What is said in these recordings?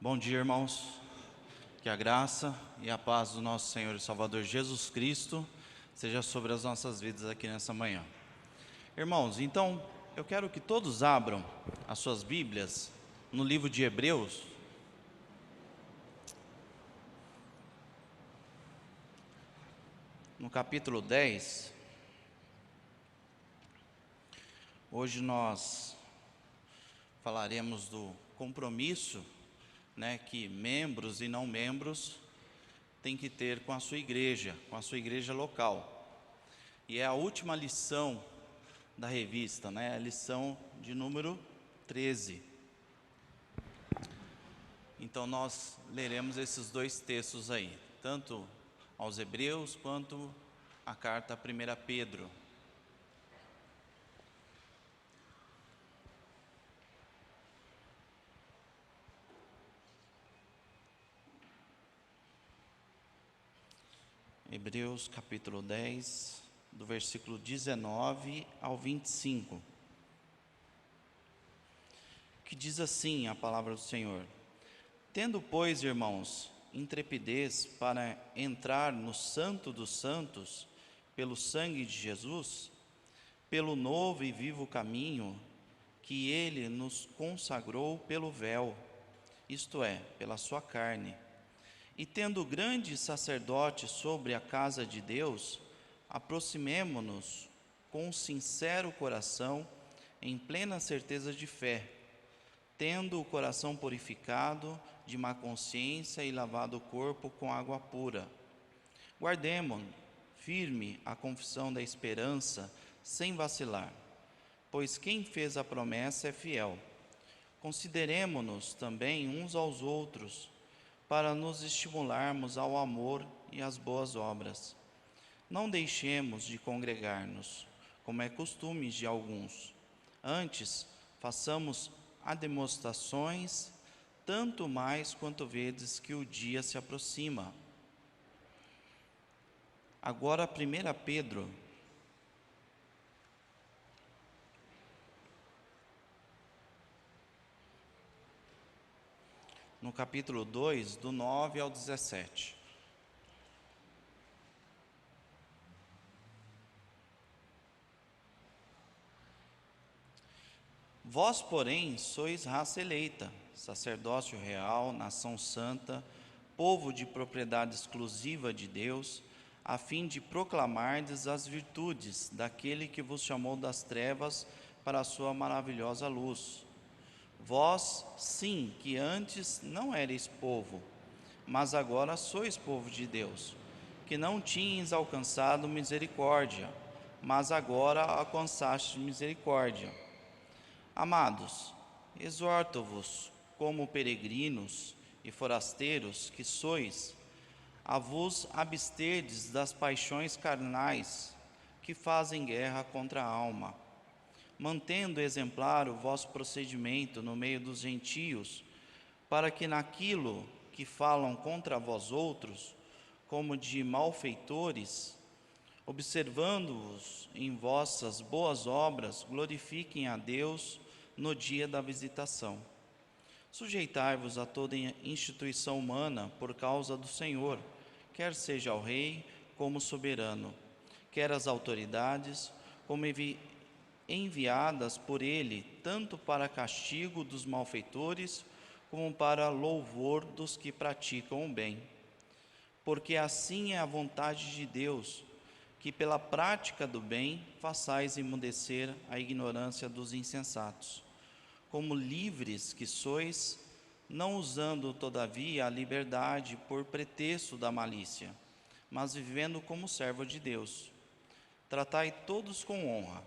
Bom dia, irmãos. Que a graça e a paz do nosso Senhor e Salvador Jesus Cristo seja sobre as nossas vidas aqui nessa manhã. Irmãos, então eu quero que todos abram as suas Bíblias no livro de Hebreus, no capítulo 10. Hoje nós falaremos do compromisso, que membros e não membros têm que ter com a sua igreja local. E é a última lição da revista, a lição de número 13. Então nós leremos esses dois textos aí, tanto aos Hebreus quanto a carta a 1 Pedro. Hebreus capítulo 10, do versículo 19 ao 25, que diz assim a palavra do Senhor: Tendo, pois, irmãos, intrepidez para entrar no Santo dos Santos, pelo sangue de Jesus, pelo novo e vivo caminho que Ele nos consagrou pelo véu, isto é, pela sua carne, e tendo grande sacerdote sobre a casa de Deus, aproximemo-nos com sincero coração, em plena certeza de fé, tendo o coração purificado de má consciência e lavado o corpo com água pura. Guardemo firme a confissão da esperança, sem vacilar, pois quem fez a promessa é fiel. Consideremo-nos também uns aos outros, para nos estimularmos ao amor e às boas obras. Não deixemos de congregar-nos, como é costume de alguns. Antes, façamos demonstrações, tanto mais quanto vedes que o dia se aproxima. Agora, 1 Pedro, no capítulo 2, do 9 ao 17. Vós, porém, sois raça eleita, sacerdócio real, nação santa, povo de propriedade exclusiva de Deus, a fim de proclamardes as virtudes daquele que vos chamou das trevas para a sua maravilhosa luz. Vós, sim, que antes não erais povo, mas agora sois povo de Deus, que não tinhas alcançado misericórdia, mas agora alcançaste misericórdia. Amados, exorto-vos, como peregrinos e forasteiros que sois, a vos absterdes das paixões carnais que fazem guerra contra a alma, mantendo exemplar o vosso procedimento no meio dos gentios, para que naquilo que falam contra vós outros, como de malfeitores, observando-vos em vossas boas obras, glorifiquem a Deus no dia da visitação. Sujeitai-vos a toda instituição humana por causa do Senhor, quer seja o rei como soberano, quer as autoridades como enviadas por ele, tanto para castigo dos malfeitores, como para louvor dos que praticam o bem. Porque assim é a vontade de Deus, que pela prática do bem façais emudecer a ignorância dos insensatos. Como livres que sois, não usando todavia a liberdade por pretexto da malícia, mas vivendo como servo de Deus. Tratai todos com honra,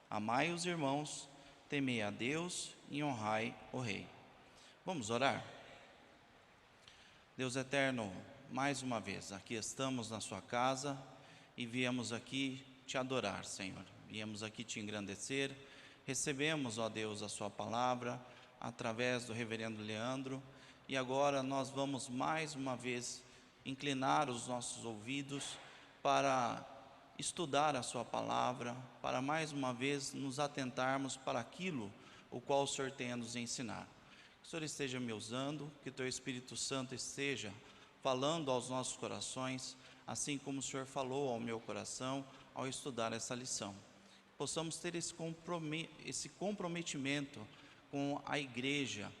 amai os irmãos, temei a Deus e honrai o Rei. Vamos orar? Deus eterno, mais uma vez, aqui estamos na sua casa e viemos aqui te adorar, Senhor. Viemos aqui te engrandecer. Recebemos, ó Deus, a sua palavra através do reverendo Leandro, e agora nós vamos mais uma vez inclinar os nossos ouvidos para estudar a sua palavra, para mais uma vez nos atentarmos para aquilo o qual o Senhor tem a nos ensinar. que o Senhor esteja me usando, que o Teu Espírito Santo esteja falando aos nossos corações, assim como o Senhor falou ao meu coração ao estudar essa lição. Possamos ter esse comprometimento com a igreja,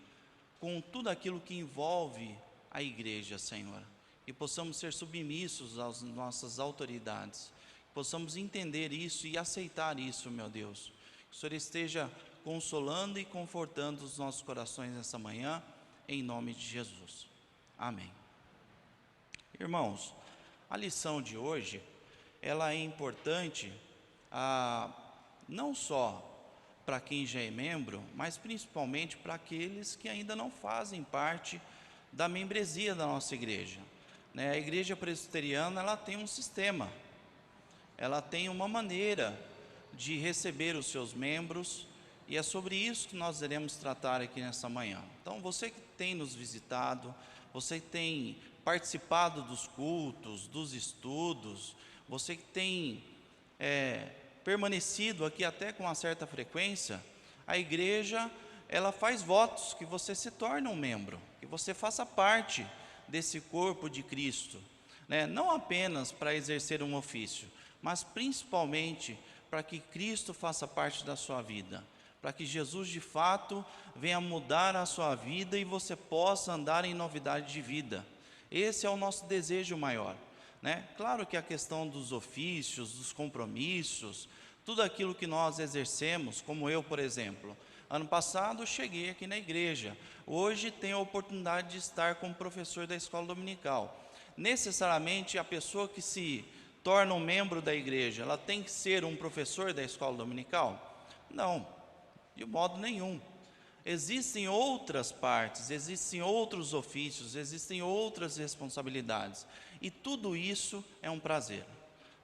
com tudo aquilo que envolve a igreja, Senhor, e possamos ser submissos às nossas autoridades, possamos entender isso e aceitar isso, meu Deus. Que o Senhor esteja consolando e confortando os nossos corações nessa manhã, em nome de Jesus. Amém. Irmãos, a lição de hoje, ela é importante, não só para quem já é membro, mas principalmente para aqueles que ainda não fazem parte da membresia da nossa igreja. A igreja presbiteriana, ela tem um sistema, ela tem uma maneira de receber os seus membros, e é sobre isso que nós iremos tratar aqui nessa manhã. Então, você que tem nos visitado, você que tem participado dos cultos, dos estudos, você que tem permanecido aqui até com uma certa frequência, a igreja, ela faz votos que você se torne um membro, que você faça parte desse corpo de Cristo, não apenas para exercer um ofício, mas principalmente para que Cristo faça parte da sua vida, para que Jesus de fato venha mudar a sua vida e você possa andar em novidade de vida. Esse é o nosso desejo maior, Claro que a questão dos ofícios, dos compromissos, tudo aquilo que nós exercemos, como eu, por exemplo, ano passado cheguei aqui na igreja, hoje tenho a oportunidade de estar como professor da escola dominical. Necessariamente a pessoa que se torna um membro da igreja, ela tem que ser um professor da escola dominical? Não, de modo nenhum. Existem outras partes, existem outros ofícios, existem outras responsabilidades, e tudo isso é um prazer,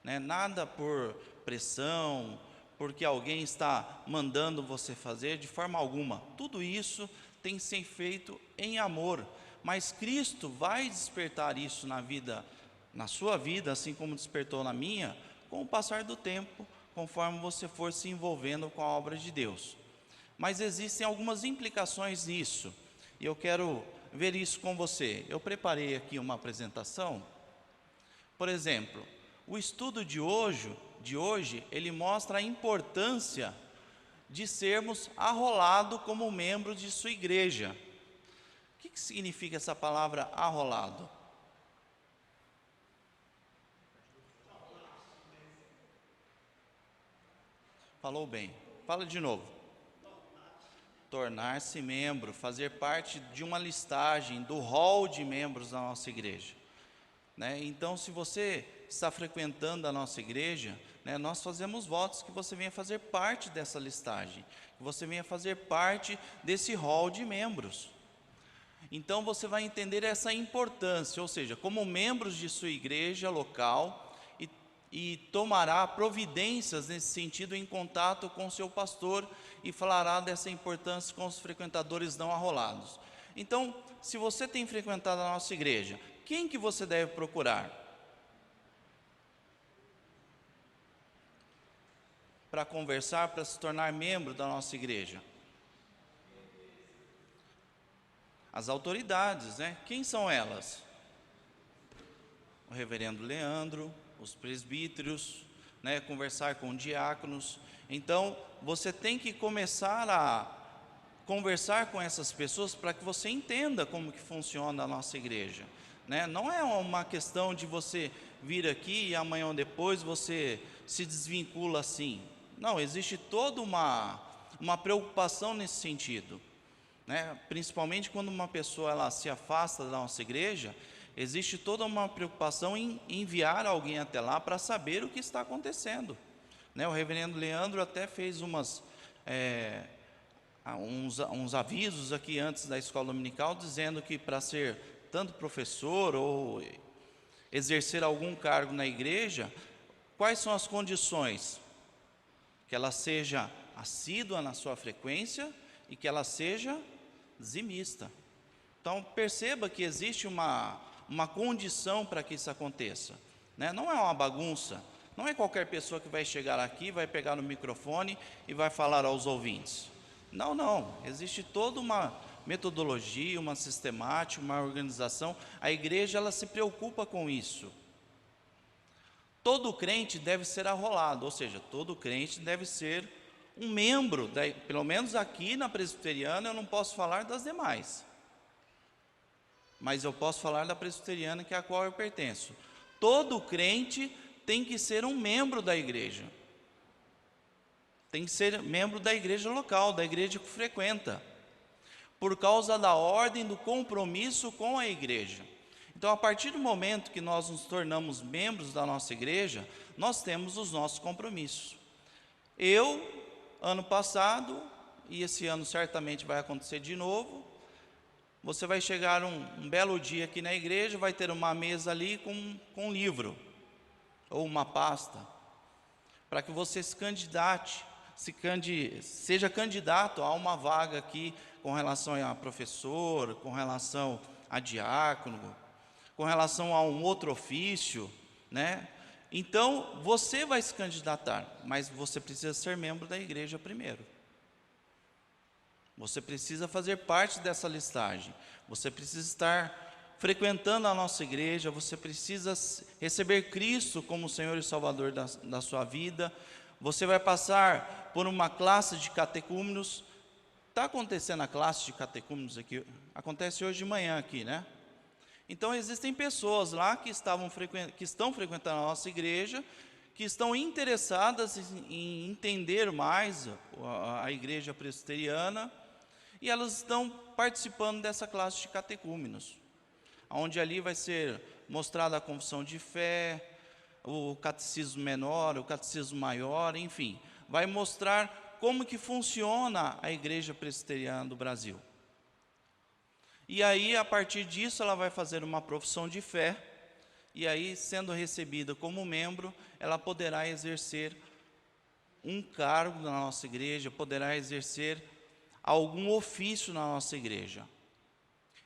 Nada por pressão, porque alguém está mandando você fazer, de forma alguma. Tudo isso tem que ser feito em amor, mas Cristo vai despertar isso na sua vida, assim como despertou na minha, com o passar do tempo, conforme você for se envolvendo com a obra de Deus. Mas existem algumas implicações nisso, e eu quero ver isso com você. Eu preparei aqui uma apresentação. Por exemplo, o estudo de hoje, ele mostra a importância de sermos arrolados como membros de sua igreja. O que significa essa palavra arrolado? Falou bem, fala de novo. Tornar-se membro, fazer parte de uma listagem, do hall de membros da nossa igreja. Então, se você está frequentando a nossa igreja, nós fazemos votos que você venha fazer parte dessa listagem, que você venha fazer parte desse hall de membros. Então, você vai entender essa importância, ou seja, como membros de sua igreja local, e tomará providências nesse sentido em contato com o seu pastor e falará dessa importância com os frequentadores não arrolados. Então, se você tem frequentado a nossa igreja, quem que você deve procurar? Para conversar, para se tornar membro da nossa igreja? As autoridades, Quem são elas? O reverendo Leandro, os presbíteros, conversar com diáconos. Então, você tem que começar a conversar com essas pessoas para que você entenda como que funciona a nossa igreja. Não é uma questão de você vir aqui e amanhã ou depois você se desvincula assim. Não, existe toda uma preocupação nesse sentido. Principalmente quando uma pessoa ela se afasta da nossa igreja, existe toda uma preocupação em enviar alguém até lá para saber o que está acontecendo. O reverendo Leandro até fez uns avisos aqui antes da escola dominical, dizendo que para ser tanto professor ou exercer algum cargo na igreja, quais são as condições? Que ela seja assídua na sua frequência e que ela seja dizimista. Então, perceba que existe uma condição para que isso aconteça. Não é uma bagunça, não é qualquer pessoa que vai chegar aqui, vai pegar no microfone e vai falar aos ouvintes. Não, existe toda metodologia, uma sistemática, uma organização. A igreja, ela se preocupa com isso. Todo crente deve ser arrolado, ou seja, todo crente deve ser um membro, pelo menos aqui na presbiteriana eu não posso falar das demais, mas eu posso falar da presbiteriana, que é a qual eu pertenço. Todo crente tem que ser um membro da igreja, tem que ser membro da igreja local, da igreja que frequenta, por causa da ordem do compromisso com a igreja. Então, a partir do momento que nós nos tornamos membros da nossa igreja, nós temos os nossos compromissos. Ano passado, e esse ano certamente vai acontecer de novo, você vai chegar um belo dia aqui na igreja, vai ter uma mesa ali com um livro, ou uma pasta, para que você se candidate, seja candidato a uma vaga aqui, com relação a professor, com relação a diácono, com relação a um outro ofício, né? Então, você vai se candidatar, mas você precisa ser membro da igreja primeiro. Você precisa fazer parte dessa listagem. Você precisa estar frequentando a nossa igreja, você precisa receber Cristo como Senhor e Salvador da sua vida. Você vai passar por uma classe de catecúmenos. Está acontecendo a classe de catecúmenos aqui? Acontece hoje de manhã aqui, né? Então, existem pessoas lá que estão frequentando a nossa igreja, que estão interessadas em entender mais a igreja presbiteriana, e elas estão participando dessa classe de catecúmenos, onde ali vai ser mostrada a confissão de fé, o catecismo menor, o catecismo maior, enfim, vai mostrar como que funciona a igreja presbiteriana do Brasil. E aí, a partir disso, ela vai fazer uma profissão de fé, e aí, sendo recebida como membro, ela poderá exercer um cargo na nossa igreja, poderá exercer algum ofício na nossa igreja.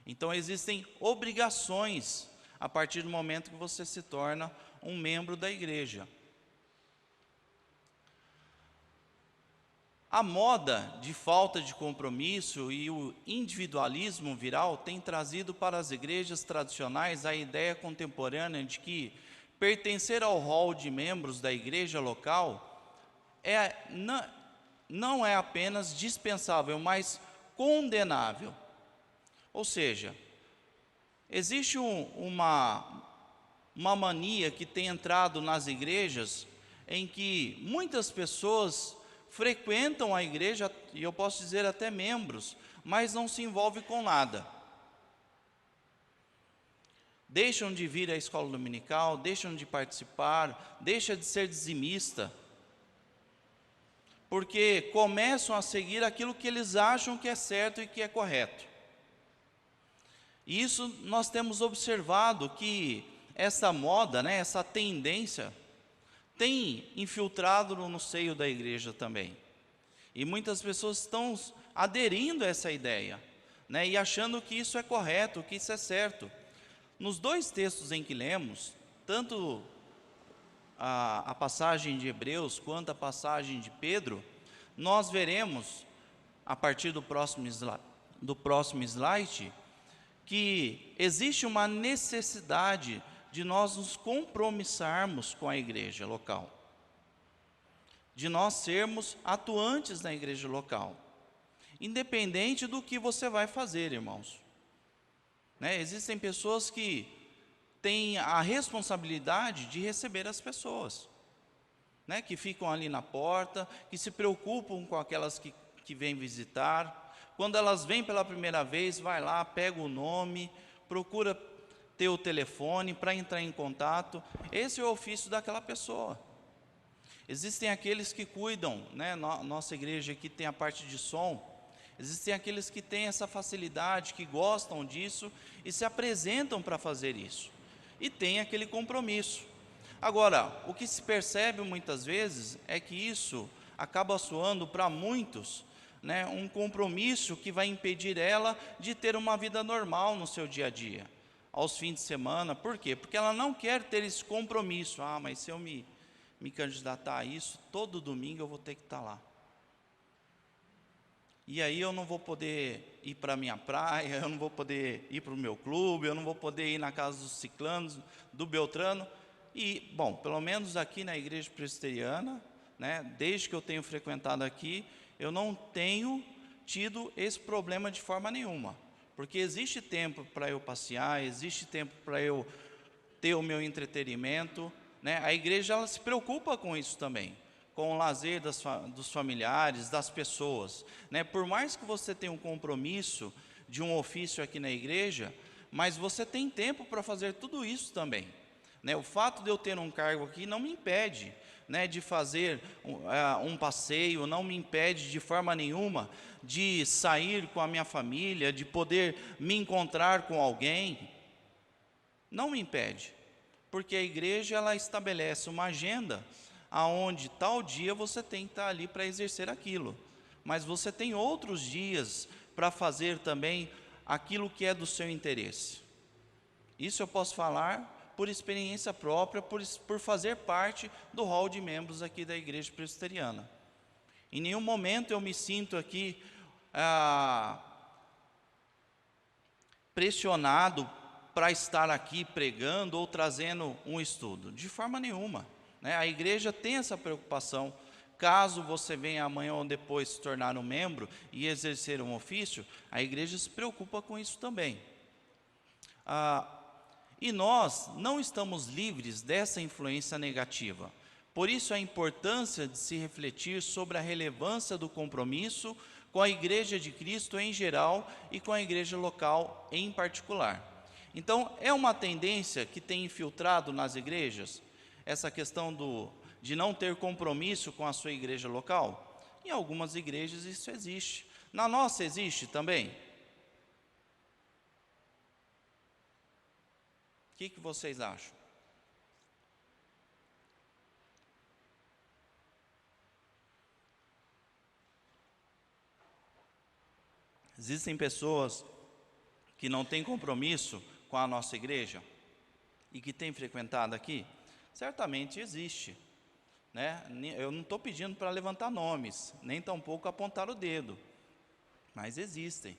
Então, existem obrigações a partir do momento que você se torna um membro da igreja. A moda de falta de compromisso e o individualismo viral tem trazido para as igrejas tradicionais a ideia contemporânea de que pertencer ao rol de membros da igreja local não é apenas dispensável, mas condenável. Ou seja, existe uma mania que tem entrado nas igrejas, em que muitas pessoas frequentam a igreja, e eu posso dizer até membros, mas não se envolvem com nada. Deixam de vir à escola dominical, deixam de participar, deixam de ser dizimista, porque começam a seguir aquilo que eles acham que é certo e que é correto. E isso nós temos observado que essa moda, né, essa tendência, tem infiltrado no seio da igreja também. E muitas pessoas estão aderindo a essa ideia, né, e achando que isso é correto, que isso é certo. Nos dois textos em que lemos, tanto a passagem de Hebreus quanto a passagem de Pedro, nós veremos, a partir do próximo slide, que existe uma necessidade de nós nos compromissarmos com a igreja local, de nós sermos atuantes na igreja local, independente do que você vai fazer, irmãos. Né? Existem pessoas que têm a responsabilidade de receber as pessoas, né? Que ficam ali na porta, que se preocupam com aquelas que vêm visitar. Quando elas vêm pela primeira vez, vai lá, pega o nome, procura ter o telefone para entrar em contato. Esse é o ofício daquela pessoa. Existem aqueles que cuidam, né? Nossa igreja aqui tem a parte de som. Existem aqueles que têm essa facilidade, que gostam disso e se apresentam para fazer isso. E tem aquele compromisso. Agora, o que se percebe muitas vezes é que isso acaba soando para muitos, né, um compromisso que vai impedir ela de ter uma vida normal no seu dia a dia, aos fins de semana. Por quê? Porque ela não quer ter esse compromisso. Mas se eu me candidatar a isso, todo domingo eu vou ter que estar lá. e aí eu não vou poder ir para a minha praia, eu não vou poder ir para o meu clube, eu não vou poder ir na casa dos ciclanos, do Beltrano. E, bom, pelo menos aqui na igreja presbiteriana, né, desde que eu tenho frequentado aqui, eu não tenho tido esse problema de forma nenhuma, porque existe tempo para eu passear, existe tempo para eu ter o meu entretenimento, né? A igreja, ela se preocupa com isso também, com o lazer dos familiares, das pessoas, né? Por mais que você tenha um compromisso de um ofício aqui na igreja, mas você tem tempo para fazer tudo isso também, né? O fato de eu ter um cargo aqui não me impede, né, de fazer um passeio, não me impede de forma nenhuma de sair com a minha família, de poder me encontrar com alguém. Não me impede, porque a igreja, ela estabelece uma agenda aonde tal dia você tem que estar ali para exercer aquilo, mas você tem outros dias para fazer também aquilo que é do seu interesse. Isso eu posso falar por experiência própria, por fazer parte do hall de membros aqui da igreja presbiteriana. Em nenhum momento eu me sinto aqui pressionado para estar aqui pregando ou trazendo um estudo, de forma nenhuma, né? A igreja tem essa preocupação. Caso você venha amanhã ou depois se tornar um membro e exercer um ofício, a igreja se preocupa com isso também. E nós não estamos livres dessa influência negativa. Por isso a importância de se refletir sobre a relevância do compromisso com a igreja de Cristo em geral e com a igreja local em particular. Então, é uma tendência que tem infiltrado nas igrejas, essa questão de não ter compromisso com a sua igreja local? Em algumas igrejas isso existe. Na nossa existe também? O que vocês acham? Existem pessoas que não têm compromisso com a nossa igreja e que têm frequentado aqui? Certamente existe, né? Eu não estou pedindo para levantar nomes, nem tampouco apontar o dedo, mas existem,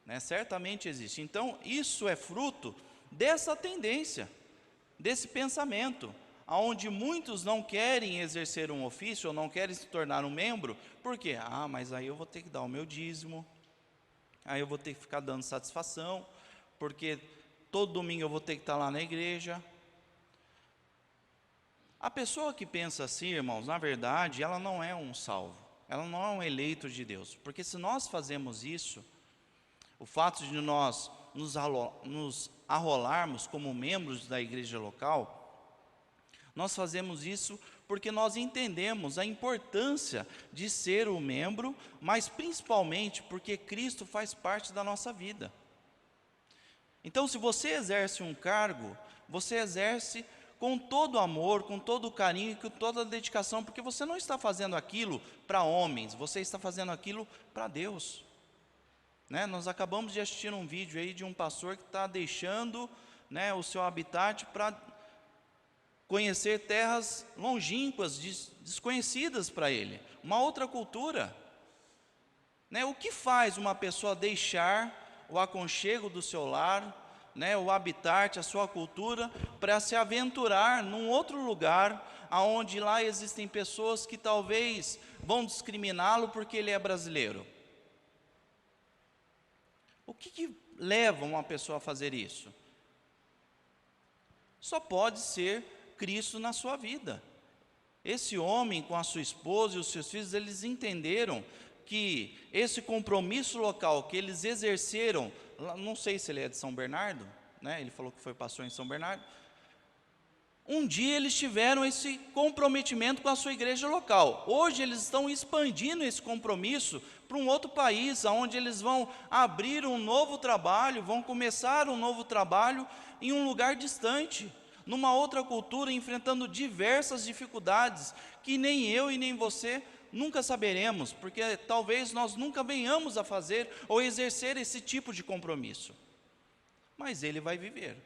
né? Certamente existe. Então, isso é fruto dessa tendência, desse pensamento, onde muitos não querem exercer um ofício ou não querem se tornar um membro, por quê? Mas aí eu vou ter que dar o meu dízimo, aí eu vou ter que ficar dando satisfação, porque todo domingo eu vou ter que estar lá na igreja. A pessoa que pensa assim, irmãos, na verdade, ela não é um salvo, ela não é um eleito de Deus, porque se nós fazemos isso, o fato de nós nos arrolarmos como membros da igreja local, nós fazemos isso porque nós entendemos a importância de ser um membro, mas principalmente porque Cristo faz parte da nossa vida. Então, se você exerce um cargo, você exerce com todo amor, com todo carinho e com toda a dedicação, porque você não está fazendo aquilo para homens, você está fazendo aquilo para Deus, né? Nós acabamos de assistir um vídeo aí de um pastor que está deixando, né, o seu habitat para conhecer terras longínquas, desconhecidas para ele, uma outra cultura, né? O que faz uma pessoa deixar o aconchego do seu lar, né, o habitat, a sua cultura, para se aventurar num outro lugar, aonde lá existem pessoas que talvez vão discriminá-lo porque ele é brasileiro? O que leva uma pessoa a fazer isso? Só pode ser Cristo na sua vida. Esse homem com a sua esposa e os seus filhos, eles entenderam que esse compromisso local que eles exerceram, não sei se ele é de São Bernardo, né? Ele falou que foi pastor em São Bernardo. Um dia eles tiveram esse comprometimento com a sua igreja local. Hoje eles estão expandindo esse compromisso para um outro país, onde eles vão abrir um novo trabalho, vão começar um novo trabalho em um lugar distante, numa outra cultura, enfrentando diversas dificuldades que nem eu e nem você nunca saberemos, porque talvez nós nunca venhamos a fazer ou exercer esse tipo de compromisso. Mas ele vai viver.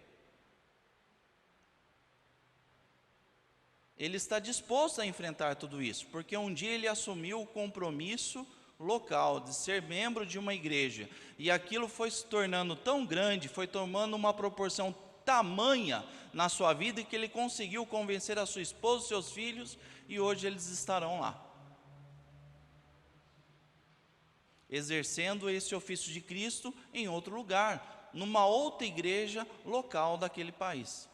Ele está disposto a enfrentar tudo isso, porque um dia ele assumiu o compromisso local, de ser membro de uma igreja, e aquilo foi se tornando tão grande, foi tomando uma proporção tamanha na sua vida, que ele conseguiu convencer a sua esposa, seus filhos, e hoje eles estarão lá, exercendo esse ofício de Cristo em outro lugar, numa outra igreja local daquele país.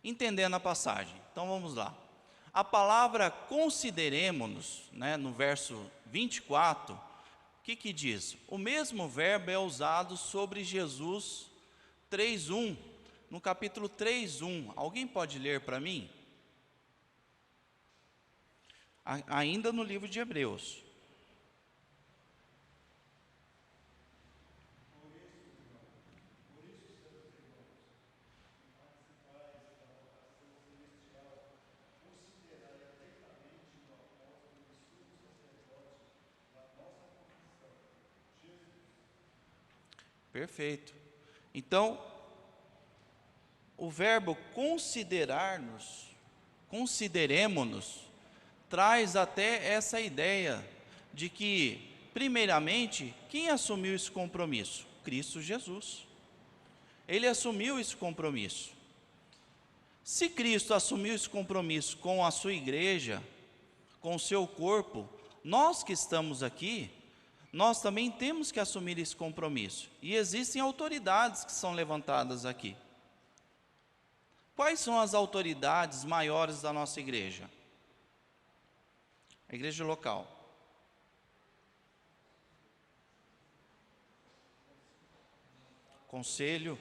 Entendendo a passagem, então vamos lá. A palavra consideremo-nos, no verso 24, o que diz? O mesmo verbo é usado sobre Jesus 3:1, no capítulo 3:1. Alguém pode ler para mim? Ainda no livro de Hebreus. Perfeito. Então, o verbo considerar-nos, consideremo-nos, traz até essa ideia de que, primeiramente, quem assumiu esse compromisso? Cristo Jesus. Ele assumiu esse compromisso. Se Cristo assumiu esse compromisso com a sua igreja, com o seu corpo, nós que estamos aqui, nós também temos que assumir esse compromisso. E existem autoridades que são levantadas aqui. Quais são as autoridades maiores da nossa igreja? A igreja local. Conselho,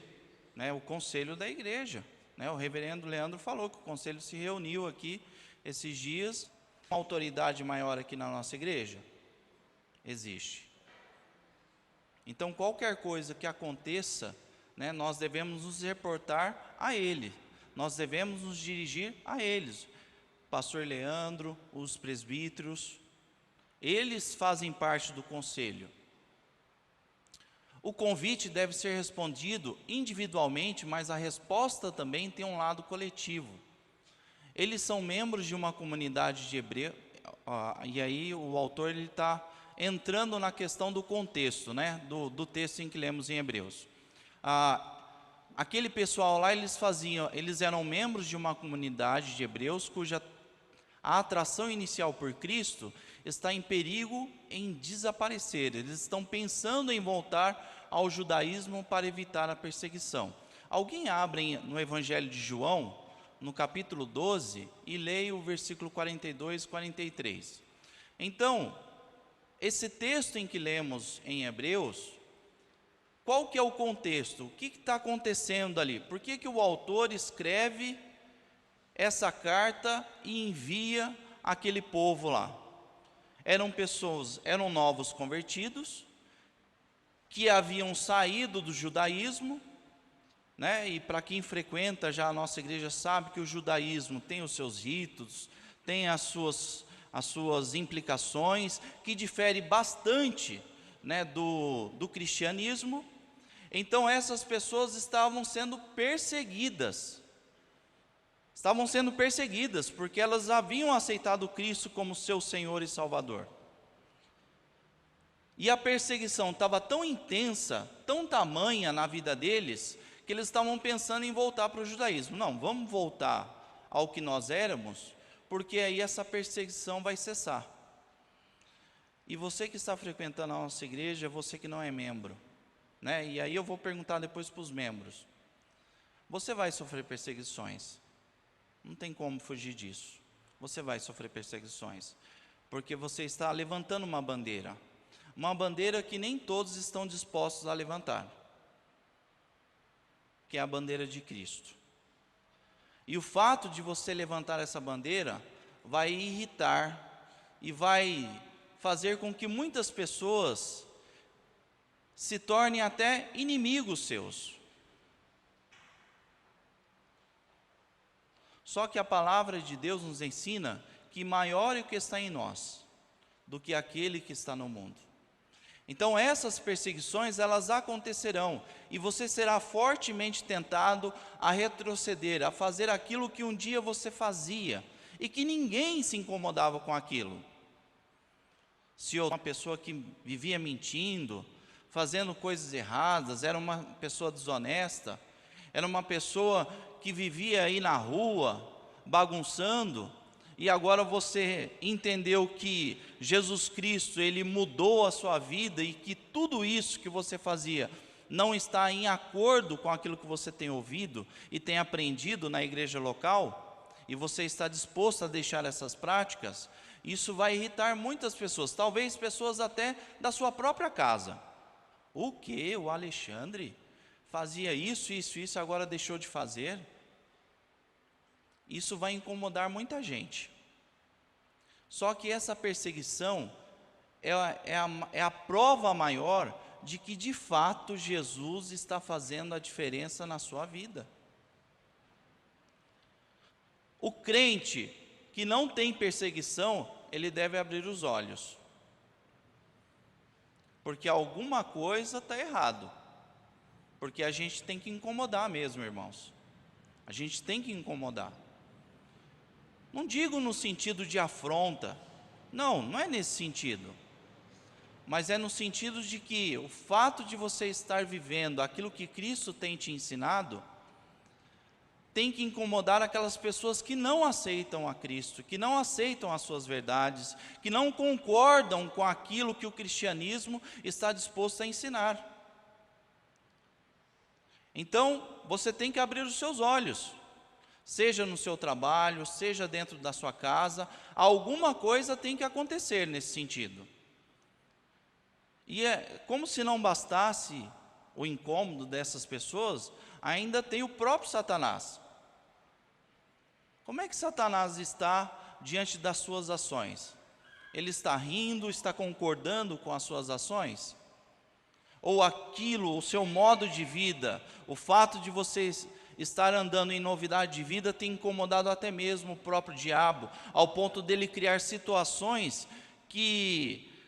o conselho da igreja. O reverendo Leandro falou que o conselho se reuniu aqui esses dias. Uma autoridade maior aqui na nossa igreja? Existe. Então, qualquer coisa que aconteça, nós devemos nos reportar a ele, nós devemos nos dirigir a eles. Pastor Leandro, os presbíteros, eles fazem parte do conselho. O convite deve ser respondido individualmente, mas a resposta também tem um lado coletivo. Eles são membros de uma comunidade de hebreus, e aí o autor está entrando na questão do contexto, do texto em que lemos em Hebreus. Aquele pessoal lá, eles eram membros de uma comunidade de hebreus, cuja a atração inicial por Cristo está em perigo em desaparecer. Eles estão pensando em voltar ao judaísmo para evitar a perseguição. Alguém abre no Evangelho de João, no capítulo 12, e leia o versículo 42 e 43. Então, esse texto em que lemos em Hebreus, qual que é o contexto? O que está acontecendo ali? Por que o autor escreve essa carta e envia aquele povo lá? Eram novos convertidos, que haviam saído do judaísmo, e para quem frequenta já a nossa igreja sabe que o judaísmo tem os seus ritos, tem as suas implicações, que difere bastante do cristianismo. Então essas pessoas estavam sendo perseguidas, porque elas haviam aceitado Cristo como seu Senhor e Salvador. E a perseguição estava tão intensa, tão tamanha na vida deles, que eles estavam pensando em voltar para o judaísmo. Não, vamos voltar ao que nós éramos, porque aí essa perseguição vai cessar. E você que está frequentando a nossa igreja, você que não é membro, e aí eu vou perguntar depois para os membros. Você vai sofrer perseguições, não tem como fugir disso. Você vai sofrer perseguições, porque você está levantando uma bandeira que nem todos estão dispostos a levantar, que é a bandeira de Cristo. E o fato de você levantar essa bandeira vai irritar e vai fazer com que muitas pessoas se tornem até inimigos seus. Só que a palavra de Deus nos ensina que maior é o que está em nós do que aquele que está no mundo. Então essas perseguições, elas acontecerão, e você será fortemente tentado a retroceder, a fazer aquilo que um dia você fazia, e que ninguém se incomodava com aquilo. Se eu uma pessoa que vivia mentindo, fazendo coisas erradas, era uma pessoa desonesta, era uma pessoa que vivia aí na rua, bagunçando, e agora você entendeu que Jesus Cristo, Ele mudou a sua vida, e que tudo isso que você fazia não está em acordo com aquilo que você tem ouvido e tem aprendido na igreja local, e você está disposto a deixar essas práticas, isso vai irritar muitas pessoas, talvez pessoas até da sua própria casa. O que? O Alexandre fazia isso, agora deixou de fazer? Isso vai incomodar muita gente. Só que essa perseguição é a prova maior de que de fato Jesus está fazendo a diferença na sua vida. O crente que não tem perseguição, ele deve abrir os olhos, porque alguma coisa está errado, porque a gente tem que incomodar mesmo, irmãos, a gente tem que incomodar. Não digo no sentido de afronta, não é nesse sentido, mas é no sentido de que o fato de você estar vivendo aquilo que Cristo tem te ensinado, tem que incomodar aquelas pessoas que não aceitam a Cristo, que não aceitam as suas verdades, que não concordam com aquilo que o cristianismo está disposto a ensinar. Então, você tem que abrir os seus olhos, seja no seu trabalho, seja dentro da sua casa, alguma coisa tem que acontecer nesse sentido. E é como se não bastasse o incômodo dessas pessoas, ainda tem o próprio Satanás. Como é que Satanás está diante das suas ações? Ele está rindo, está concordando com as suas ações? Ou aquilo, o seu modo de vida, o fato de você estar andando em novidade de vida tem incomodado até mesmo o próprio diabo, ao ponto dele criar situações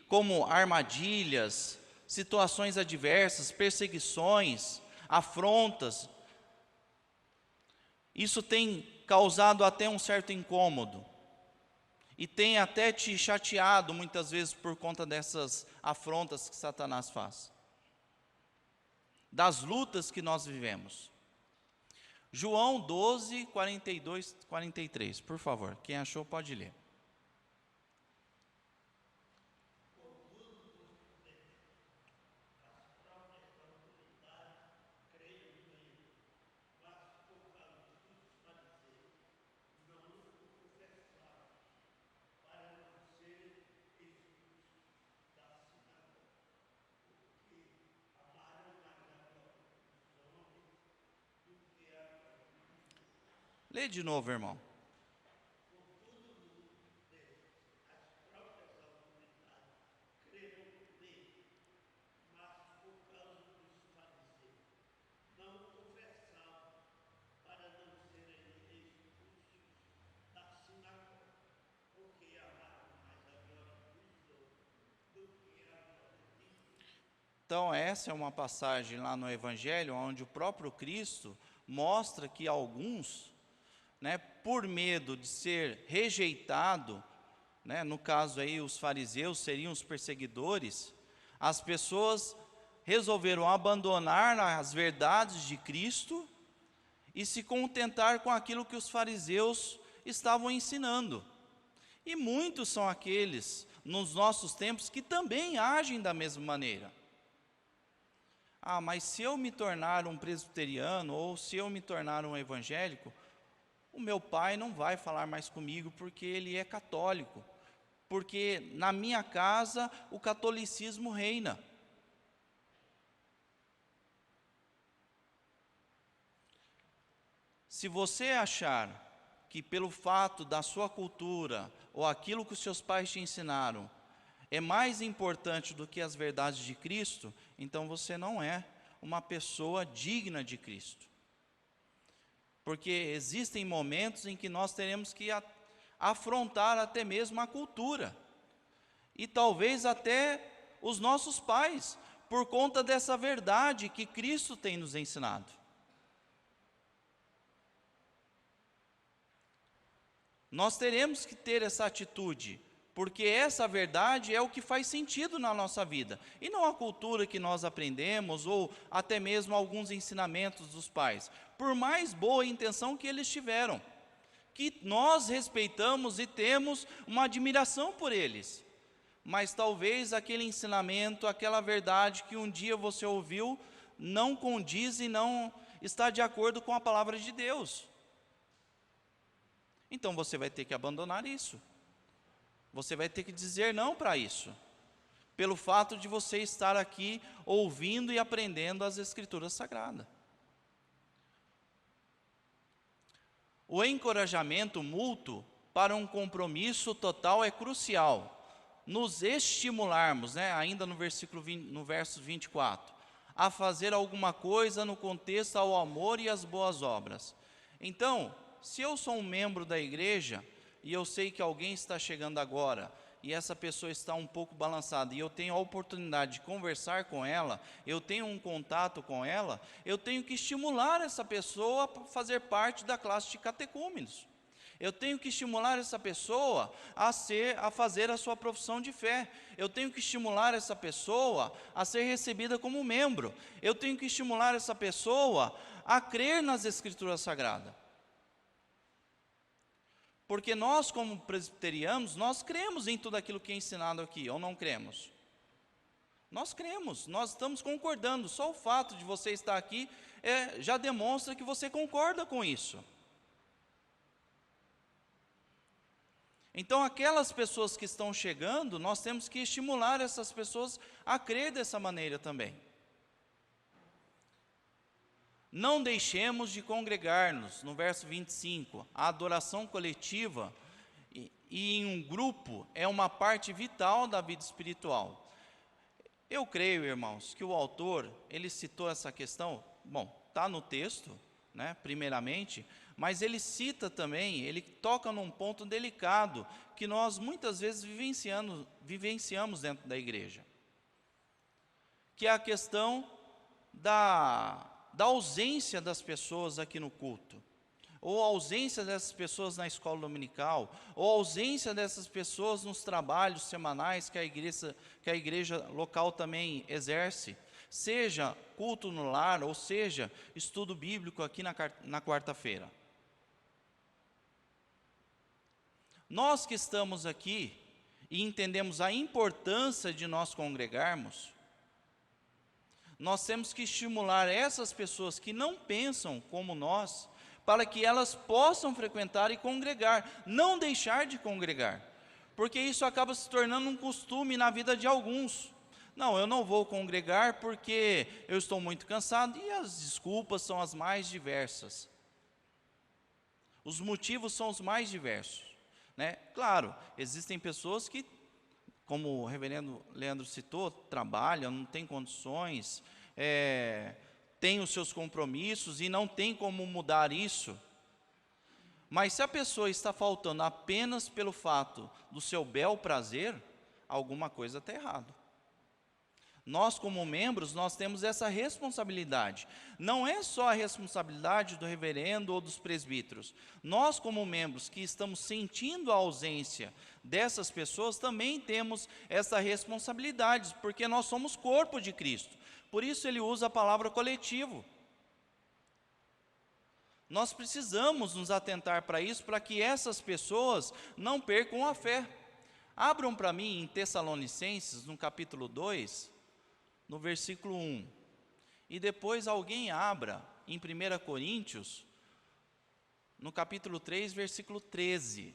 como armadilhas, situações adversas, perseguições, afrontas. Isso tem causado até um certo incômodo, e tem até te chateado muitas vezes por conta dessas afrontas que Satanás faz, das lutas que nós vivemos. João 12, 42, 43, por favor, quem achou pode ler. Lê de novo, irmão. Então, essa é uma passagem lá no Evangelho, onde o próprio Cristo mostra que alguns, por medo de ser rejeitado, no caso aí os fariseus seriam os perseguidores, as pessoas resolveram abandonar as verdades de Cristo e se contentar com aquilo que os fariseus estavam ensinando. E muitos são aqueles nos nossos tempos que também agem da mesma maneira. Mas se eu me tornar um presbiteriano, ou se eu me tornar um evangélico, o meu pai não vai falar mais comigo porque ele é católico, porque na minha casa o catolicismo reina. Se você achar que pelo fato da sua cultura, ou aquilo que os seus pais te ensinaram, é mais importante do que as verdades de Cristo, então você não é uma pessoa digna de Cristo. Porque existem momentos em que nós teremos que afrontar até mesmo a cultura, e talvez até os nossos pais, por conta dessa verdade que Cristo tem nos ensinado. Nós teremos que ter essa atitude, porque essa verdade é o que faz sentido na nossa vida, e não a cultura que nós aprendemos, ou até mesmo alguns ensinamentos dos pais, por mais boa intenção que eles tiveram, que nós respeitamos e temos uma admiração por eles, mas talvez aquele ensinamento, aquela verdade que um dia você ouviu, não condiz e não está de acordo com a palavra de Deus. Então você vai ter que abandonar isso. Você vai ter que dizer não para isso, pelo fato de você estar aqui ouvindo e aprendendo as Escrituras Sagradas. O encorajamento mútuo para um compromisso total é crucial. Nos estimularmos, ainda no verso 24, a fazer alguma coisa no contexto ao amor e às boas obras. Então, se eu sou um membro da igreja, e eu sei que alguém está chegando agora, e essa pessoa está um pouco balançada, e eu tenho a oportunidade de conversar com ela, eu tenho um contato com ela, eu tenho que estimular essa pessoa a fazer parte da classe de catecúmenos. Eu tenho que estimular essa pessoa a fazer a sua profissão de fé. Eu tenho que estimular essa pessoa a ser recebida como membro. Eu tenho que estimular essa pessoa a crer nas Escrituras Sagradas. Porque nós, como presbiterianos, nós cremos em tudo aquilo que é ensinado aqui, ou não cremos? Nós cremos, nós estamos concordando. Só o fato de você estar aqui já demonstra que você concorda com isso. Então, aquelas pessoas que estão chegando, nós temos que estimular essas pessoas a crer dessa maneira também. Não deixemos de congregar-nos, no verso 25, a adoração coletiva e em um grupo é uma parte vital da vida espiritual. Eu creio, irmãos, que o autor, ele citou essa questão, está no texto, primeiramente, mas ele cita também, ele toca num ponto delicado, que nós muitas vezes vivenciamos dentro da igreja, que é a questão da ausência das pessoas aqui no culto, ou a ausência dessas pessoas na escola dominical, ou a ausência dessas pessoas nos trabalhos semanais que a igreja local também exerce, seja culto no lar, ou seja, estudo bíblico aqui na quarta-feira. Nós que estamos aqui e entendemos a importância de nós congregarmos, nós temos que estimular essas pessoas que não pensam como nós, para que elas possam frequentar e congregar, não deixar de congregar, porque isso acaba se tornando um costume na vida de alguns. Não, eu não vou congregar porque eu estou muito cansado, e as desculpas são as mais diversas. Os motivos são os mais diversos. Claro, existem pessoas que, como o reverendo Leandro citou, trabalham, não tem condições, têm os seus compromissos e não tem como mudar isso. Mas se a pessoa está faltando apenas pelo fato do seu bel prazer, alguma coisa está errada. Nós, como membros, nós temos essa responsabilidade. Não é só a responsabilidade do reverendo ou dos presbíteros. Nós, como membros que estamos sentindo a ausência dessas pessoas, também temos essa responsabilidade, porque nós somos corpo de Cristo. Por isso ele usa a palavra coletivo. Nós precisamos nos atentar para isso, para que essas pessoas não percam a fé. Abram para mim em Tessalonicenses, no capítulo 2, no versículo 1, e depois alguém abra em 1 Coríntios, no capítulo 3, versículo 13,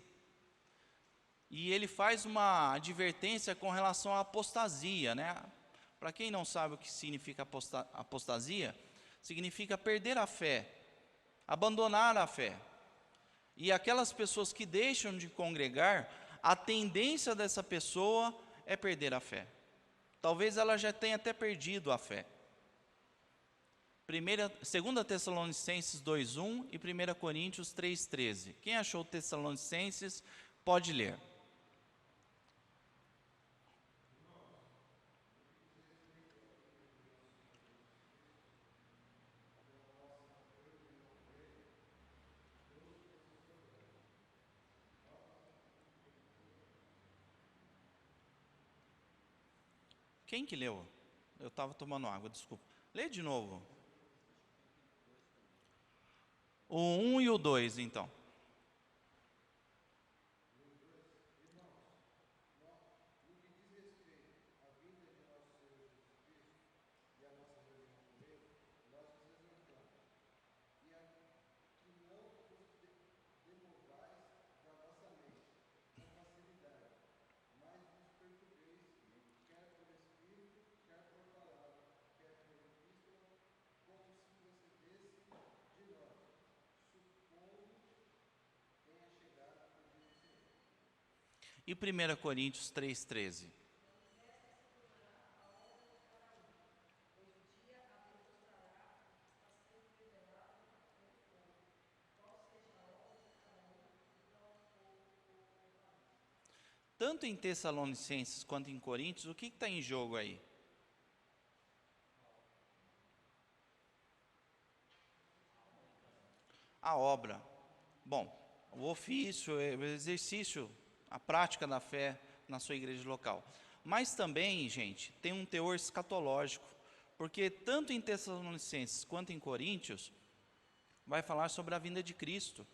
e ele faz uma advertência com relação à apostasia, Para quem não sabe o que significa apostasia, significa perder a fé, abandonar a fé, e aquelas pessoas que deixam de congregar, a tendência dessa pessoa é perder a fé. Talvez ela já tenha até perdido a fé. 2 Tessalonicenses 2:1 e 1 Coríntios 3:13. Quem achou Tessalonicenses, pode ler. Quem que leu? Eu estava tomando água, desculpa. Lê de novo. O 1 e o 2, então. E 1 Coríntios 3,13. Tanto em Tessalonicenses quanto em Coríntios, o que está em jogo aí? A obra. Bom, o ofício, o exercício, a prática da fé na sua igreja local. Mas também, gente, tem um teor escatológico, porque tanto em Tessalonicenses quanto em Coríntios, vai falar sobre a vinda de Cristo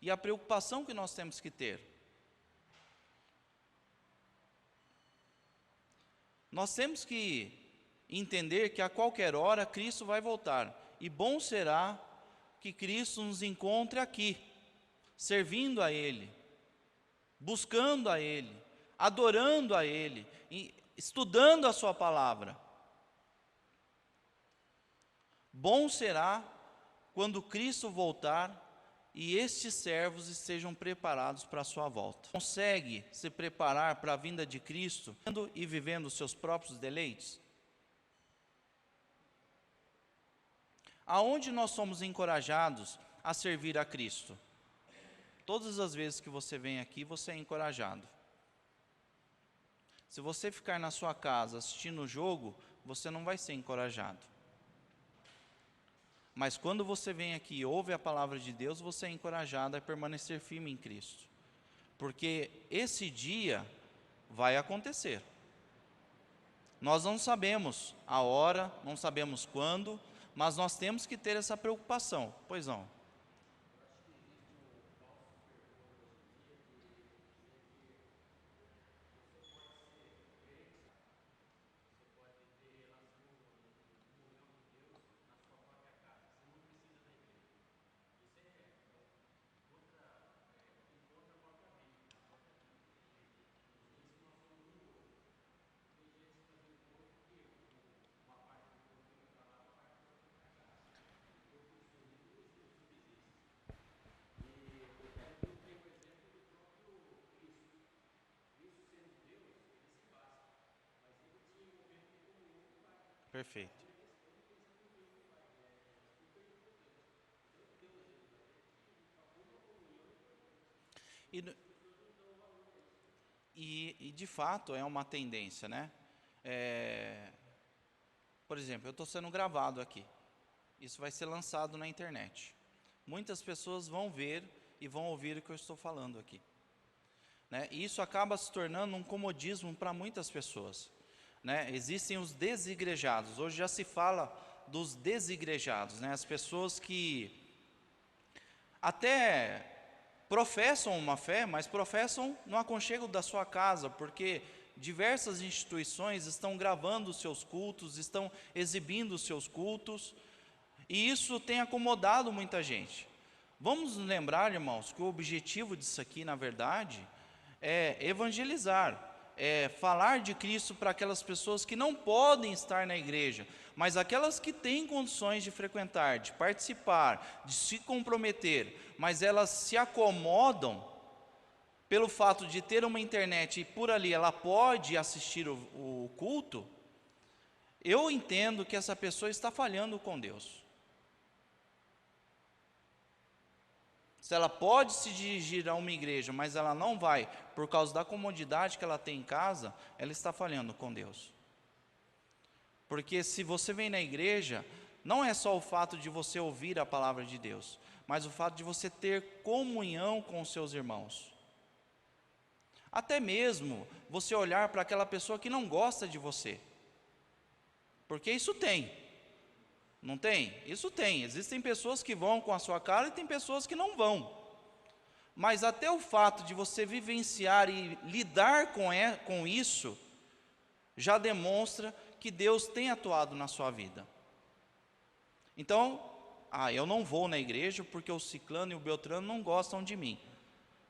e a preocupação que nós temos que ter. Nós temos que entender que a qualquer hora Cristo vai voltar, e bom será que Cristo nos encontre aqui, servindo a Ele, buscando a Ele, adorando a Ele, estudando a Sua palavra. Bom será quando Cristo voltar e estes servos estejam preparados para a sua volta. Consegue se preparar para a vinda de Cristo e vivendo os seus próprios deleites? Aonde nós somos encorajados a servir a Cristo? Todas as vezes que você vem aqui, você é encorajado. Se você ficar na sua casa assistindo o jogo, você não vai ser encorajado. Mas quando você vem aqui e ouve a palavra de Deus, você é encorajado a permanecer firme em Cristo. Porque esse dia vai acontecer. Nós não sabemos a hora, não sabemos quando, mas nós temos que ter essa preocupação. Pois não. Perfeito. E de fato é uma tendência, né? Por exemplo, eu estou sendo gravado aqui. Isso vai ser lançado na internet. Muitas pessoas vão ver e vão ouvir o que eu estou falando aqui. Né? E isso acaba se tornando um comodismo para muitas pessoas. Né? Existem os desigrejados. Hoje já se fala dos desigrejados, né? As pessoas que até professam uma fé, mas professam no aconchego da sua casa, porque diversas instituições estão gravando os seus cultos, estão exibindo os seus cultos, e isso tem acomodado muita gente. Vamos nos lembrar, irmãos, que o objetivo disso aqui, na verdade, é evangelizar, é falar de Cristo para aquelas pessoas que não podem estar na igreja, mas aquelas que têm condições de frequentar, de participar, de se comprometer, mas elas se acomodam pelo fato de ter uma internet e por ali ela pode assistir o culto. Eu entendo que essa pessoa está falhando com Deus. Se ela pode se dirigir a uma igreja, mas ela não vai por causa da comodidade que ela tem em casa, ela está falhando com Deus. Porque se você vem na igreja, não é só o fato de você ouvir a palavra de Deus, mas o fato de você ter comunhão com os seus irmãos. Até mesmo você olhar para aquela pessoa que não gosta de você. Porque isso tem, não tem? Isso tem. Existem pessoas que vão com a sua cara e tem pessoas que não vão. Mas até o fato de você vivenciar e lidar com isso, já demonstra que Deus tem atuado na sua vida. Então, eu não vou na igreja porque o ciclano e o beltrano não gostam de mim.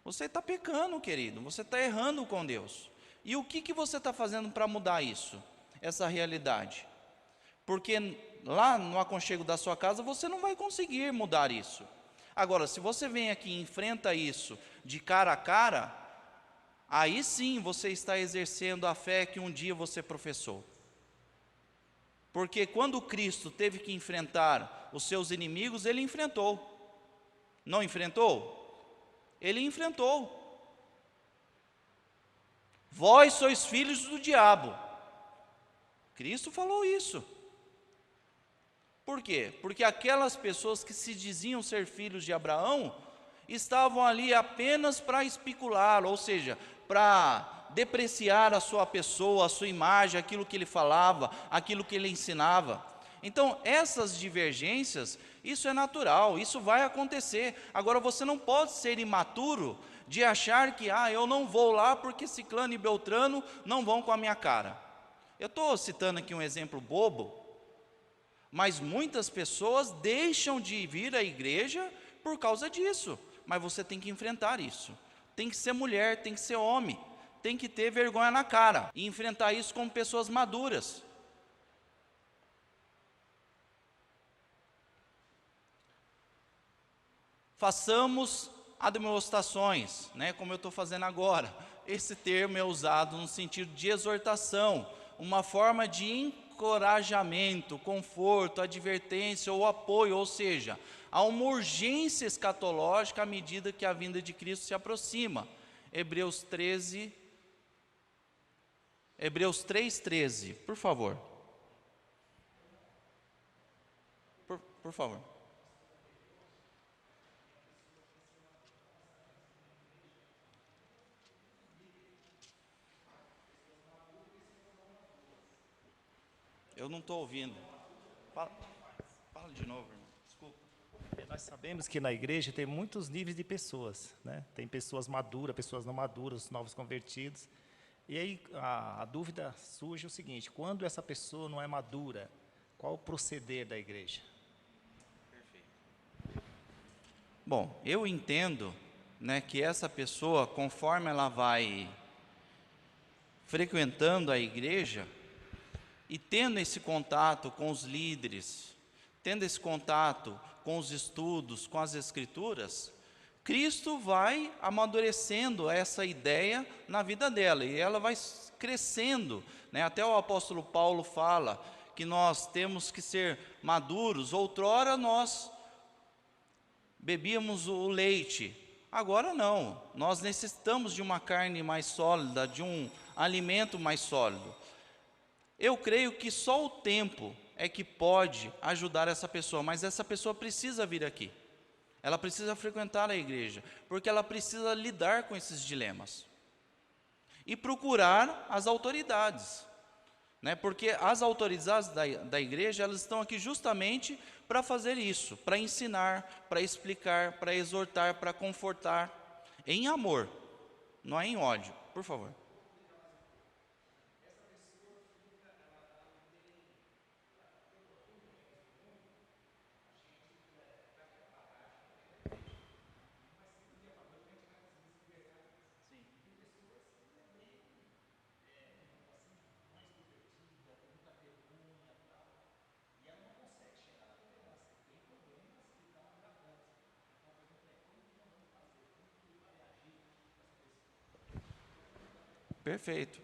Você está pecando, querido, você está errando com Deus. E o que você está fazendo para mudar isso, essa realidade? Porque lá no aconchego da sua casa você não vai conseguir mudar isso. Agora, se você vem aqui e enfrenta isso de cara a cara, aí sim você está exercendo a fé que um dia você professou. Porque quando Cristo teve que enfrentar os seus inimigos, Ele enfrentou. Não enfrentou? Ele enfrentou. Vós sois filhos do diabo. Cristo falou isso. Por quê? Porque aquelas pessoas que se diziam ser filhos de Abraão, estavam ali apenas para especular, ou seja, para depreciar a sua pessoa, a sua imagem, aquilo que ele falava, aquilo que ele ensinava. Então, essas divergências, isso é natural, isso vai acontecer. Agora, você não pode ser imaturo de achar que, eu não vou lá porque ciclano e beltrano não vão com a minha cara. Eu estou citando aqui um exemplo bobo, mas muitas pessoas deixam de vir à igreja por causa disso. Mas você tem que enfrentar isso. Tem que ser mulher, tem que ser homem, tem que ter vergonha na cara e enfrentar isso como pessoas maduras. Façamos admoestações, como eu estou fazendo agora. Esse termo é usado no sentido de exortação, uma forma de encorajamento, conforto, advertência ou apoio, ou seja, há uma urgência escatológica à medida que a vinda de Cristo se aproxima. Hebreus 3:13, por favor. Por favor. Eu não estou ouvindo. Fala de novo, irmão. Desculpa. Nós sabemos que na igreja tem muitos níveis de pessoas, né? Tem pessoas maduras, pessoas não maduras, novos convertidos. E aí a dúvida surge o seguinte: quando essa pessoa não é madura, qual o proceder da igreja? Bom, eu entendo, que essa pessoa, conforme ela vai frequentando a igreja e tendo esse contato com os líderes, tendo esse contato com os estudos, com as escrituras, Cristo vai amadurecendo essa ideia na vida dela e ela vai crescendo, Até o apóstolo Paulo fala que nós temos que ser maduros. Outrora nós bebíamos o leite, agora não, nós necessitamos de uma carne mais sólida, de um alimento mais sólido. Eu creio que só o tempo é que pode ajudar essa pessoa, mas essa pessoa precisa vir aqui, ela precisa frequentar a igreja, porque ela precisa lidar com esses dilemas e procurar as autoridades, porque as autoridades da igreja, elas estão aqui justamente para fazer isso, para ensinar, para explicar, para exortar, para confortar, em amor, não é em ódio. Por favor. Perfeito.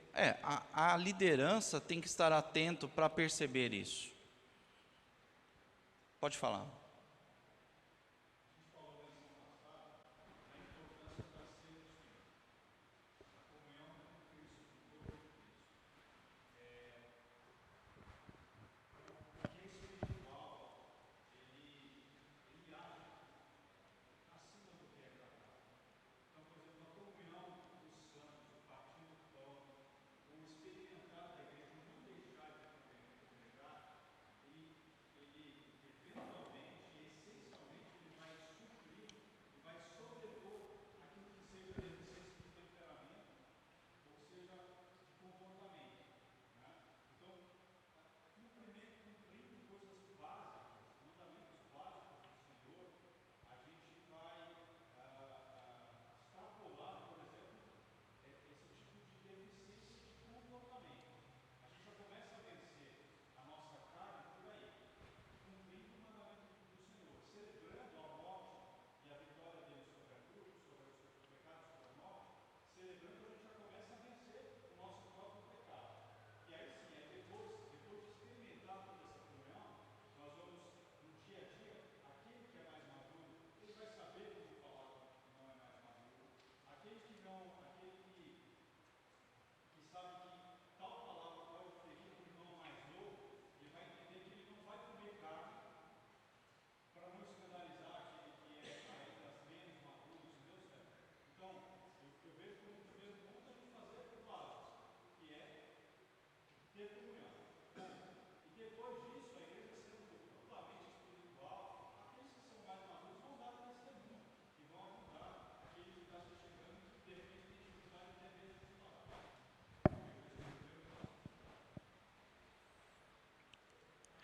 A liderança tem que estar atento para perceber isso. Pode falar.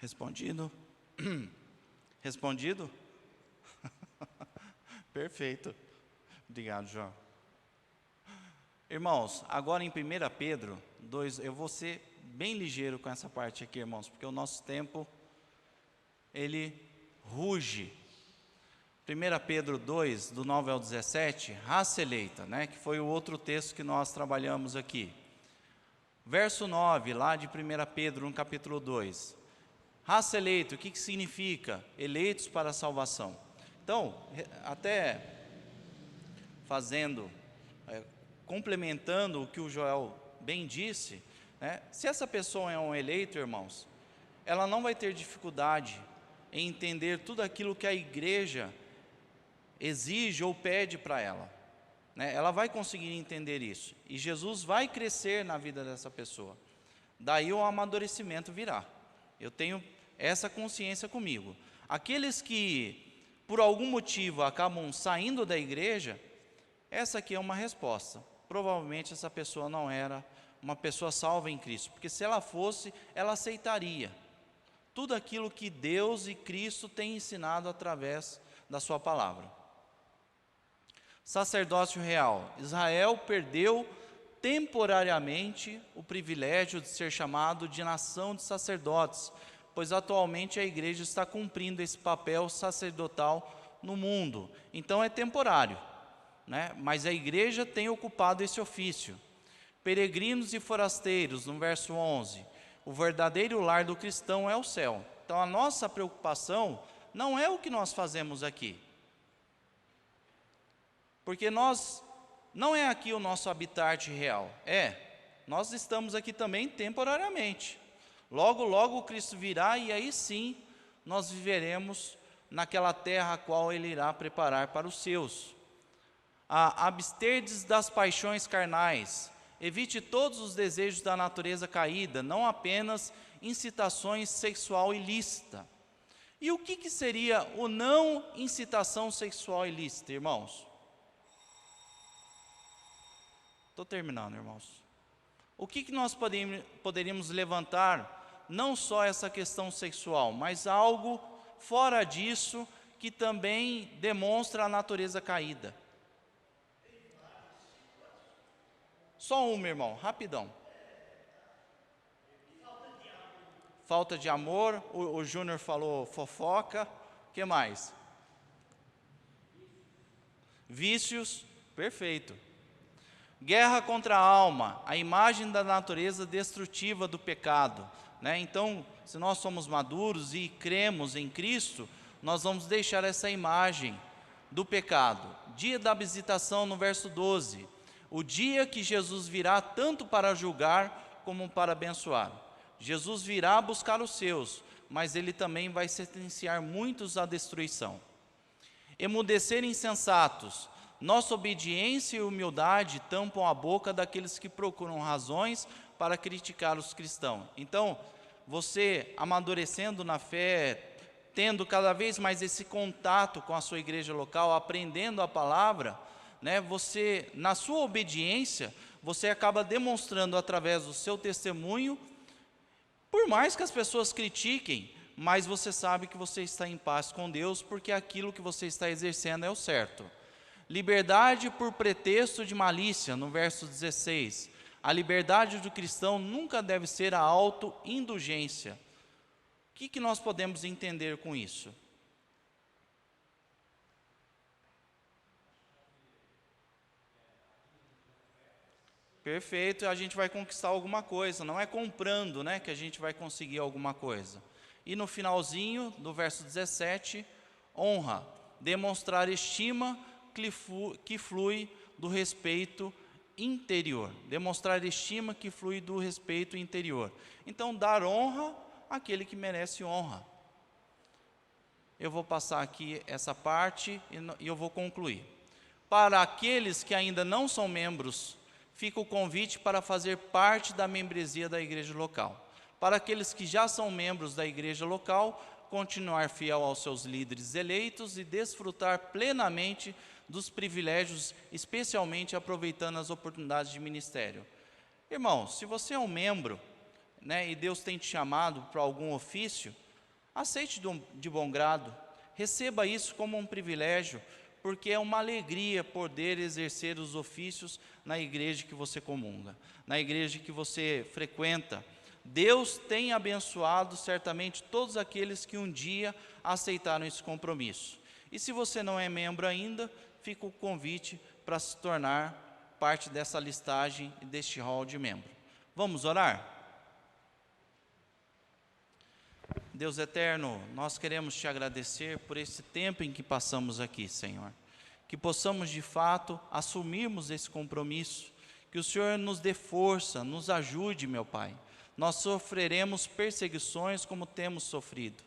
Respondido? Respondido? Perfeito. Obrigado, João. Irmãos, agora em 1 Pedro 2, eu vou ser bem ligeiro com essa parte aqui, irmãos, porque o nosso tempo, ele ruge. 1 Pedro 2, do 9 ao 17, raça eleita, né, que foi o outro texto que nós trabalhamos aqui. Verso 9, lá de 1 Pedro, no capítulo 2. Raça eleita, o que significa? Eleitos para a salvação. Então, até complementando o que o Joel bem disse, né, se essa pessoa é um eleito, irmãos, ela não vai ter dificuldade em entender tudo aquilo que a igreja exige ou pede para ela, né? Ela vai conseguir entender isso, e Jesus vai crescer na vida dessa pessoa, daí o amadurecimento virá. Eu tenho essa consciência comigo. Aqueles que, por algum motivo, acabam saindo da igreja, essa aqui é uma resposta. Provavelmente essa pessoa não era uma pessoa salva em Cristo, porque se ela fosse, ela aceitaria tudo aquilo que Deus e Cristo têm ensinado através da sua palavra. Sacerdócio real. Israel perdeu temporariamente o privilégio de ser chamado de nação de sacerdotes, pois atualmente a igreja está cumprindo esse papel sacerdotal no mundo. Então é temporário, né? Mas a igreja tem ocupado esse ofício. Peregrinos e forasteiros, no verso 11. O verdadeiro lar do cristão é o céu. Então a nossa preocupação não é o que nós fazemos aqui, porque não é aqui o nosso habitat real. Nós estamos aqui também temporariamente. Logo, logo o Cristo virá e aí sim nós viveremos naquela terra a qual Ele irá preparar para os seus. Absterdes das paixões carnais. Evite todos os desejos da natureza caída, não apenas incitações sexual ilícita. E o que seria o não incitação sexual ilícita, irmãos? Estou terminando, irmãos. O que nós poderíamos levantar, não só essa questão sexual, mas algo fora disso que também demonstra a natureza caída? Só uma, irmão, rapidão. Falta de amor, o Júnior falou fofoca, o que mais? Vícios, perfeito. Guerra contra a alma, a imagem da natureza destrutiva do pecado, né? Então, se nós somos maduros e cremos em Cristo, nós vamos deixar essa imagem do pecado. Dia da visitação, no verso 12. O dia que Jesus virá tanto para julgar como para abençoar. Jesus virá buscar os seus, mas Ele também vai sentenciar muitos à destruição. Emudecer insensatos. Nossa obediência e humildade tampam a boca daqueles que procuram razões para criticar os cristãos. Então, você amadurecendo na fé, tendo cada vez mais esse contato com a sua igreja local, aprendendo a palavra, né, você, na sua obediência, você acaba demonstrando através do seu testemunho, por mais que as pessoas critiquem, mas você sabe que você está em paz com Deus, porque aquilo que você está exercendo é o certo. Liberdade por pretexto de malícia, no verso 16. A liberdade do cristão nunca deve ser a autoindulgência. O que nós podemos entender com isso? Perfeito, a gente vai conquistar alguma coisa, não é comprando, né, que a gente vai conseguir alguma coisa. E no finalzinho do verso 17, honra, demonstrar estima que flui do respeito interior. Demonstrar estima que flui do respeito interior. Então, dar honra àquele que merece honra. Eu vou passar aqui essa parte e eu vou concluir. Para aqueles que ainda não são membros, fica o convite para fazer parte da membresia da igreja local. Para aqueles que já são membros da igreja local, continuar fiel aos seus líderes eleitos e desfrutar plenamente dos privilégios, especialmente aproveitando as oportunidades de ministério. Irmão, se você é um membro, né, e Deus tem te chamado para algum ofício, Aceite de bom grado, receba isso como um privilégio, porque é uma alegria poder exercer os ofícios na igreja que você comunga, na igreja que você frequenta. Deus tem abençoado certamente todos aqueles que um dia aceitaram esse compromisso. E se você não é membro ainda, fica o convite para se tornar parte dessa listagem e deste hall de membro. Vamos orar? Deus eterno, nós queremos te agradecer por esse tempo em que passamos aqui, Senhor. Que possamos de fato assumirmos esse compromisso, que o Senhor nos dê força, nos ajude, meu Pai. Nós sofreremos perseguições como temos sofrido,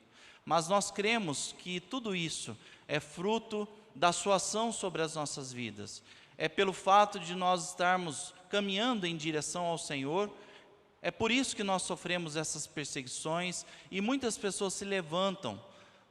mas nós cremos que tudo isso é fruto da sua ação sobre as nossas vidas. É pelo fato de nós estarmos caminhando em direção ao Senhor, é por isso que nós sofremos essas perseguições e muitas pessoas se levantam,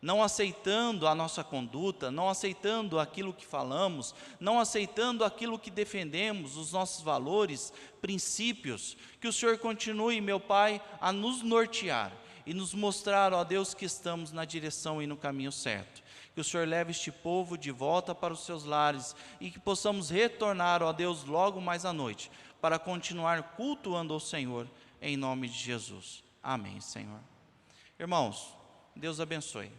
não aceitando a nossa conduta, não aceitando aquilo que falamos, não aceitando aquilo que defendemos, os nossos valores, princípios. Que o Senhor continue, meu Pai, a nos nortear e nos mostrar, ó Deus, que estamos na direção e no caminho certo. Que o Senhor leve este povo de volta para os seus lares e que possamos retornar, ó Deus, logo mais à noite, para continuar cultuando ao Senhor, em nome de Jesus. Amém, Senhor. Irmãos, Deus abençoe.